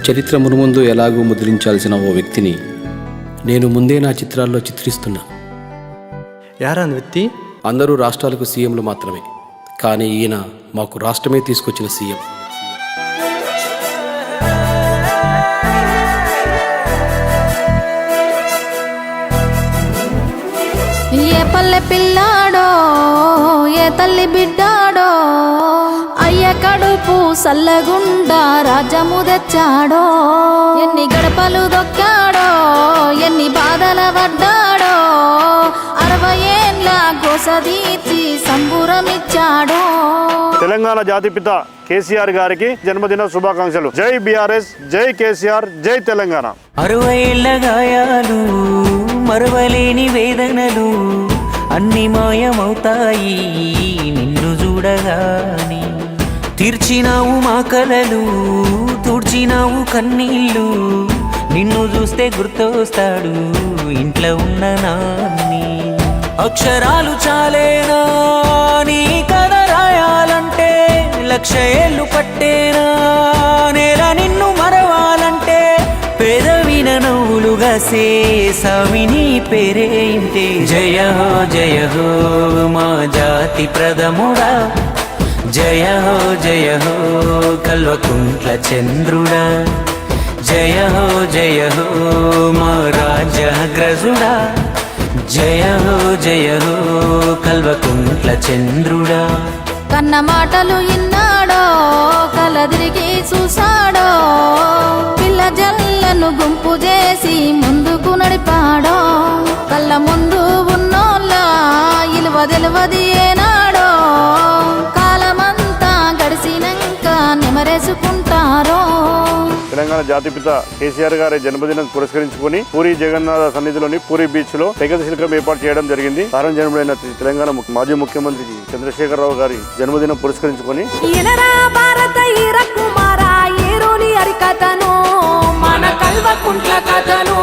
చరిత్ర మునుముందు ఎలాగూ ముద్రించాల్సిన ఓ వ్యక్తిని నేను ముందే నా చిత్రాల్లో చిత్రిస్తున్నా. యారా వ్యక్తి? అందరూ రాష్ట్రాలకు సీఎంలు మాత్రమే, కానీ ఈయన మాకు రాష్ట్రమే తీసుకొచ్చిన సీఎం. ఏ పల్లె పిల్లాడో ఏ తల్లి బిడ్డాడో అయ్య కడుపు సల్లగుండా రాజ్యము తెచ్చాడో. ఎన్ని గడపలు దొక్కాడో ఎన్ని బాధల పడ్డాడో 60 ఏళ్ళ గోసదీర్చి సంబురమిచ్చాడో. తెలంగాణ జాతిపిత కేసీఆర్ గారికి జన్మదిన శుభాకాంక్షలు. జై బీఆర్ఎస్, జై కేసీఆర్, జై తెలంగాణ. 60 ఏళ్ల గాయాలు మరవలేని వేదనలు అన్ని మాయమవుతాయి నిన్ను చూడగాని. తీర్చినావు మా కలలు తుడిచినావు కన్నీళ్ళు, నిన్ను చూస్తే గుర్తొస్తాడు ఇంట్లో ఉన్న నాన్ని. అక్షరాలు చాలేనా నీ కథ రాయాలంటే, 1,00,000 ఏళ్ళు పట్టేనా నేల నిన్ను మరవాలంటే. పేదవిన నవ్వులుగా సేసామిని పేరే ఇంటే. జయ హో మా జాతి ప్రథముడా, జయ హో కల్వకుంట్ల చంద్రుడా. జయ హో మా రాజ్యాగ్రజుడా, జయ హో కల్వకుంట్ల చంద్రుడా. కన్న మాటలు ఇన్నాడో కలదిరిగి చూసాడో, పిల్ల జల్లను గుంపు చేసి ముందుకు నడిపాడో. కళ్ళ ముందు ఉన్నోళ్ళ ఇలువ తెలువది ఏనాడో, కాలమంతా గడిసినాక నిమరేసుకుంటారో. తెలంగాణ జాతిపిత కేసీఆర్ గారి జన్మదినం పురస్కరించుకుని పూరి జగన్నాథ సన్నిధిలోని పూరి బీచ్ లో తెగద శిల్పం ఏర్పాటు చేయడం జరిగింది. కారణం జన్మడైన తెలంగాణ మాజీ ముఖ్యమంత్రి చంద్రశేఖరరావు గారి జన్మదినం పురస్కరించుకొని మన కల్వకుంట్ల కథను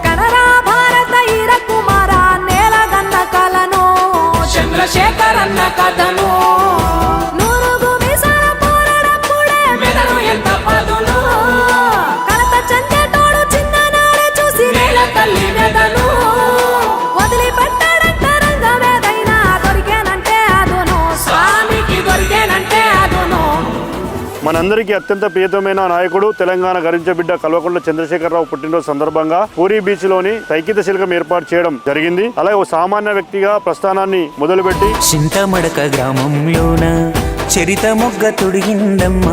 కనరా భారత ఈర కుమార నేలగన్న కలను చంద్రశేఖర్ అన్న కథను నూరుగు విసర పోరడప్పుడే మెదడు ఎంత పదును కలత చందేటోడు చిన్ననాడే చూసి నేల తల్లి వెదను వదిలిపెట్టాడంట రంగమేదైనా దొరికేనంటే అదును స్వామికి దొరికేనంటే అదును. మనందరికీ అత్యంత ప్రియతమైన నాయకుడు తెలంగాణ గరించబిడ్డ కల్వకుంట్ల చంద్రశేఖరరావు పుట్టినరోజు సందర్భంగా పూరి బీచ్ లోని తైకిత శిల్పం ఏర్పాటు చేయడం జరిగింది. అలాగే ఓ సామాన్య వ్యక్తిగా ప్రస్థానాన్ని మొదలుపెట్టి చింతమడక గ్రామంలోన చరిత మొగ్గ తొడిగిందమ్మ,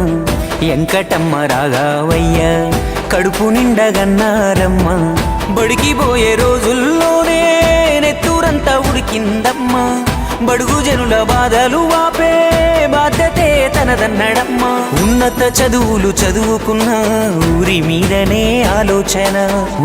ఎంకటమ్మ రాగావయ్య కడుపు నిండగన్నారమ్మ. బడికి పోయే రోజుల్లోనే నెత్తూరంతా ఉడికిందమ్మ, బడుగు జనుల బాధలు వాపే బాధ్యతే తనదన్నడమ్మ. ఉన్నత చదువులు చదువుకున్న ఊరి మీదనే ఆలోచన,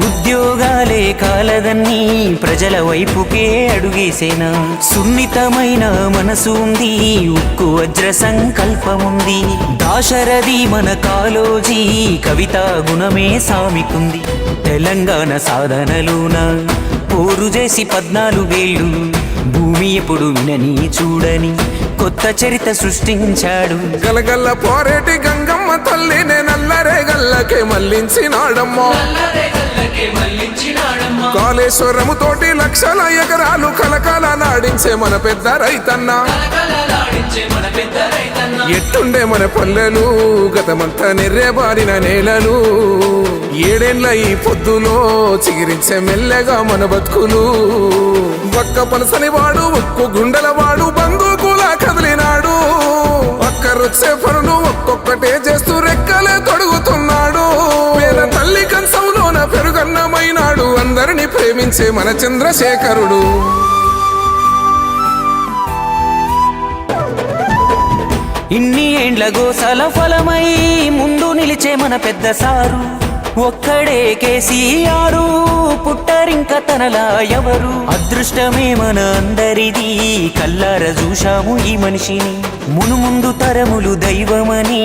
ఉద్యోగాలే కాలదన్నీ ప్రజల వైపుకే అడుగేసేనా. సున్నితమైన మనసు ఉంది, ఉక్కు వజ్ర సంకల్పముంది, దాశరథి మన కాలోజీ కవితా గుణమే సామికుంది. తెలంగాణ సాధనలోన పోరు చేసి 14 ఏళ్ళు భూమి ఎప్పుడు వినని చూడని కొత్త చరిత్ర సృష్టించాడు. గలగల్ల పోరేటి గంగమ్మ తల్లినే నల్లరే గల్లకే మళ్లించినాడమ్మా. కాళేశ్వరము తోటి 1,00,000 ఎకరాలు కలకాల నాడించే మన పెద్ద రైతన్న. ఎట్టుండే మన పల్లెలు గతమంతా నెర్రెబారిన నేలలు, 7 ఏళ్ల ఈ పొద్దులో చిగిరించే మెల్లగా మన బతుకులు. ఒక్క పలసని వాడు ఒక్కు గుండెల వాడు బందూకులా కదిలినాడు, ఒక్కరొచ్చే పనులు ఒక్కొక్కటే చేస్తూ రెక్కలే తొడుగుతున్నాడు. పేద తల్లి కంచంలోన పెరుగన్నమైనాడు, అందరినీ ప్రేమించే మన చంద్రశేఖరుడు. ఇన్ని ఏండ్ల గోసల ఫలమై ముందు నిలిచే మన పెద్ద సారు, ఒక్కడే కేసీఆర్, పుట్టరింక తనలా ఎవరు. అదృష్టమే మన అందరిది, కల్లార చూశాము ఈ మనిషిని, మునుముందు తరములు దైవమని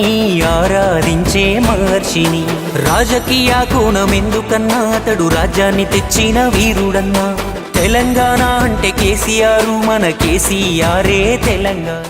ఆరాధించే మహర్షిని. రాజకీయ కోణం ఎందుకన్నా అతడు రాజ్యాన్ని తెచ్చిన వీరుడన్నా. తెలంగాణ అంటే కేసీఆర్, మన కేసీఆరే తెలంగాణ.